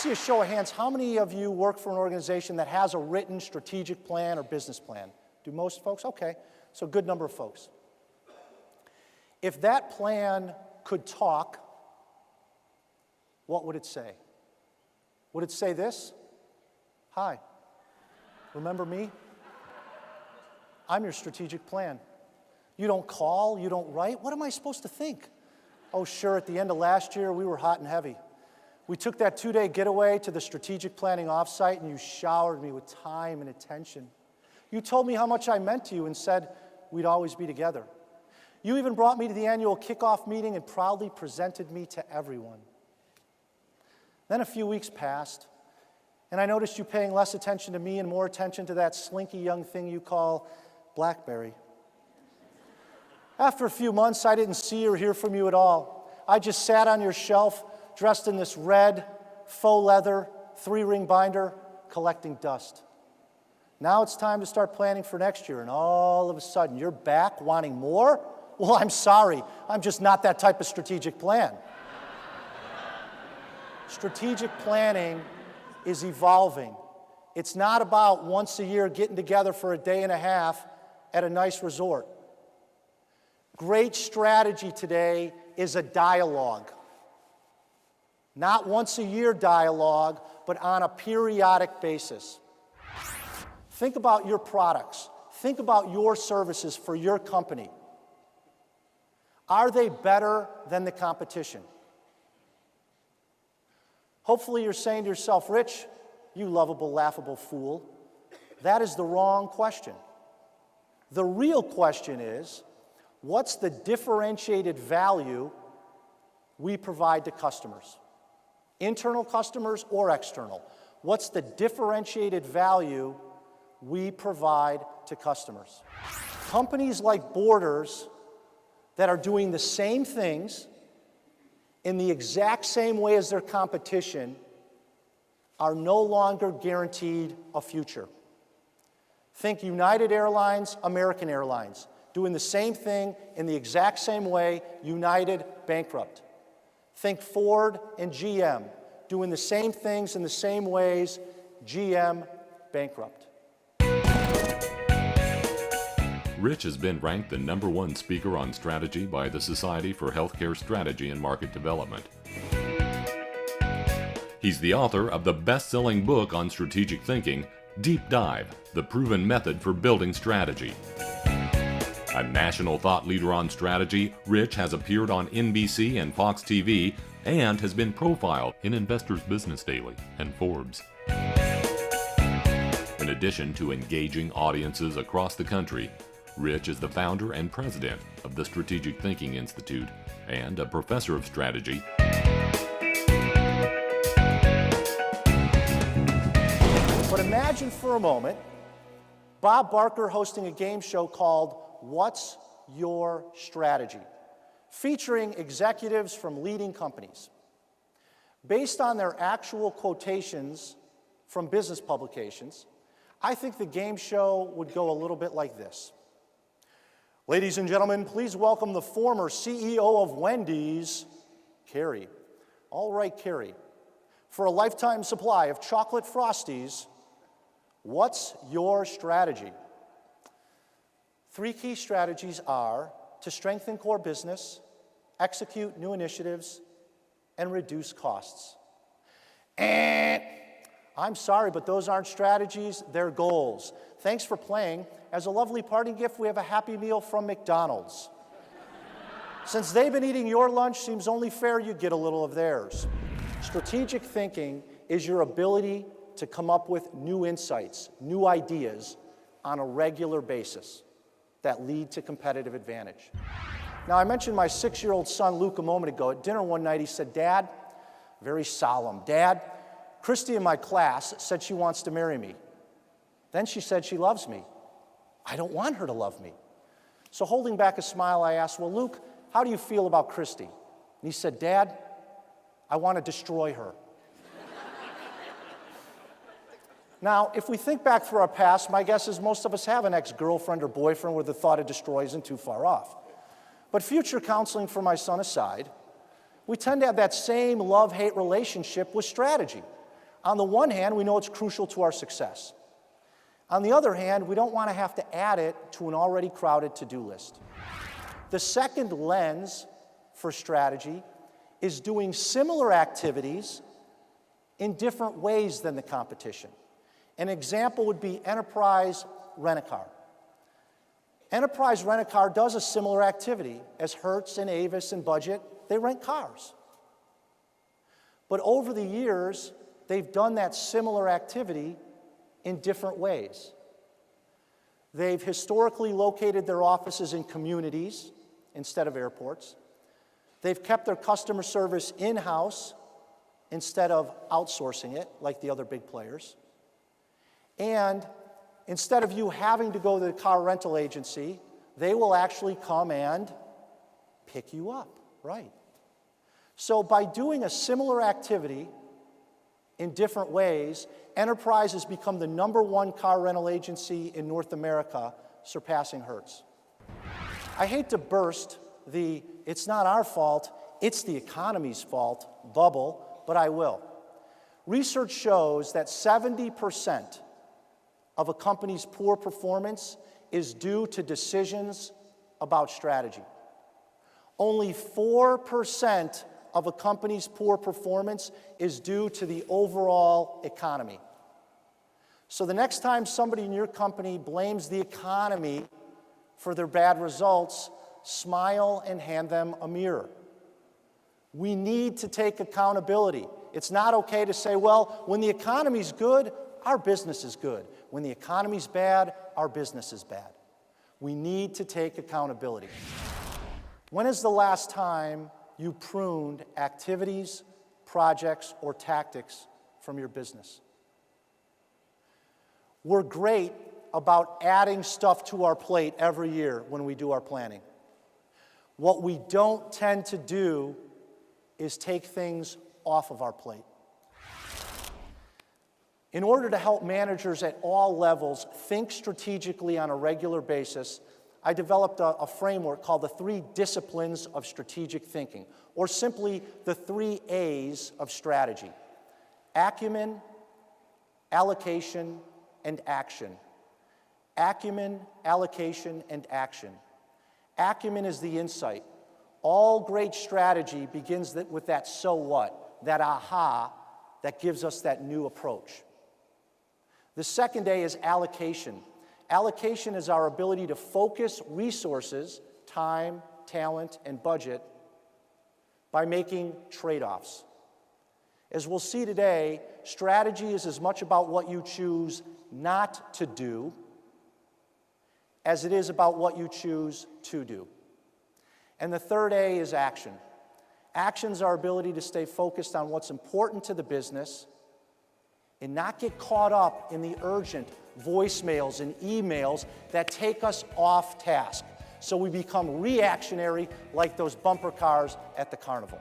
see a show of hands. How many of you work for an organization that has a written strategic plan or business plan? Do most folks? Okay, so a good number of folks. If that plan could talk, what would it say? Would it say this? Hi, remember me? I'm your strategic plan. You don't call, you don't write. What am I supposed to think? Oh, sure, at the end of last year, we were hot and heavy. We took that 2-day getaway to the strategic planning offsite, and you showered me with time and attention. You told me how much I meant to you and said we'd always be together. You even brought me to the annual kickoff meeting and proudly presented me to everyone. Then a few weeks passed, and I noticed you paying less attention to me and more attention to that slinky young thing you call BlackBerry. After a few months, I didn't see or hear from you at all. I just sat on your shelf, dressed in this red, faux leather, 3-ring binder, collecting dust. Now it's time to start planning for next year, and all of a sudden, you're back wanting more? Well, I'm sorry. I'm just not that type of strategic plan. Strategic planning is evolving. It's not about once a year getting together for a day and a half at a nice resort. Great strategy today is a dialogue. Not once a year dialogue, but on a periodic basis. Think about your products. Think about your services for your company. Are they better than the competition? Hopefully you're saying to yourself, Rich, you lovable, laughable fool, that is the wrong question. The real question is, what's the differentiated value we provide to customers? Internal customers or external? What's the differentiated value we provide to customers? Companies like Borders that are doing the same things in the exact same way as their competition are no longer guaranteed a future. Think United Airlines, American Airlines, doing the same thing in the exact same way, United bankrupt. Think Ford and GM, doing the same things in the same ways, GM bankrupt. Rich has been ranked the #1 speaker on strategy by the Society for Healthcare Strategy and Market Development. He's the author of the best-selling book on strategic thinking, Deep Dive, The Proven Method for Building Strategy. A national thought leader on strategy, Rich has appeared on NBC and Fox TV and has been profiled in Investor's Business Daily and Forbes. In addition to engaging audiences across the country, Rich is the founder and president of the Strategic Thinking Institute and a professor of strategy. But imagine for a moment Bob Barker hosting a game show called What's Your Strategy? Featuring executives from leading companies. Based on their actual quotations from business publications, I think the game show would go a little bit like this. Ladies and gentlemen, please welcome the former CEO of Wendy's, Carrie. All right, Carrie. For a lifetime supply of chocolate Frosties, what's your strategy? 3 key strategies are to strengthen core business, execute new initiatives, and reduce costs. I'm sorry, but those aren't strategies, they're goals. Thanks for playing. As a lovely parting gift, we have a Happy Meal from McDonald's. Since they've been eating your lunch, seems only fair you get a little of theirs. Strategic thinking is your ability to come up with new insights, new ideas on a regular basis that lead to competitive advantage. Now, I mentioned my 6-year-old son, Luke, a moment ago. At dinner one night, he said, Dad, very solemn, Dad, Christy in my class said she wants to marry me. Then she said she loves me. I don't want her to love me. So holding back a smile, I asked, well, Luke, how do you feel about Christy? And he said, Dad, I want to destroy her. Now, if we think back through our past, my guess is most of us have an ex-girlfriend or boyfriend where the thought of destroy isn't too far off. But future counseling for my son aside, we tend to have that same love-hate relationship with strategy. On the one hand, we know it's crucial to our success. On the other hand, we don't want to have to add it to an already crowded to-do list. The second lens for strategy is doing similar activities in different ways than the competition. An example would be Enterprise Rent-A-Car. Enterprise Rent-A-Car does a similar activity as Hertz and Avis and Budget. They rent cars. But over the years, they've done that similar activity in different ways. They've historically located their offices in communities instead of airports. They've kept their customer service in-house instead of outsourcing it like the other big players. And instead of you having to go to the car rental agency, they will actually come and pick you up, right? So by doing a similar activity in different ways, Enterprise has become the #1 car rental agency in North America, surpassing Hertz. I hate to burst the "it's not our fault, it's the economy's fault" bubble, but I will. Research shows that 70% of a company's poor performance is due to decisions about strategy. Only 4% of a company's poor performance is due to the overall economy. So the next time somebody in your company blames the economy for their bad results, smile and hand them a mirror. We need to take accountability. It's not okay to say, well, when the economy's good, our business is good. When the economy's bad, our business is bad. We need to take accountability. When is the last time you pruned activities, projects, or tactics from your business? We're great about adding stuff to our plate every year when we do our planning. What we don't tend to do is take things off of our plate. In order to help managers at all levels think strategically on a regular basis, I developed a framework called the 3 disciplines of strategic thinking, or simply the 3 A's of strategy: acumen, allocation, and action. Acumen, allocation, and action. Acumen is the insight. All great strategy begins with that "so what," that aha that gives us that new approach. The second A is allocation. Allocation is our ability to focus resources, time, talent, and budget by making trade-offs. As we'll see today, strategy is as much about what you choose not to do as it is about what you choose to do. And the third A is action. Action is our ability to stay focused on what's important to the business and not get caught up in the urgent voicemails and emails that take us off task. So we become reactionary like those bumper cars at the carnival.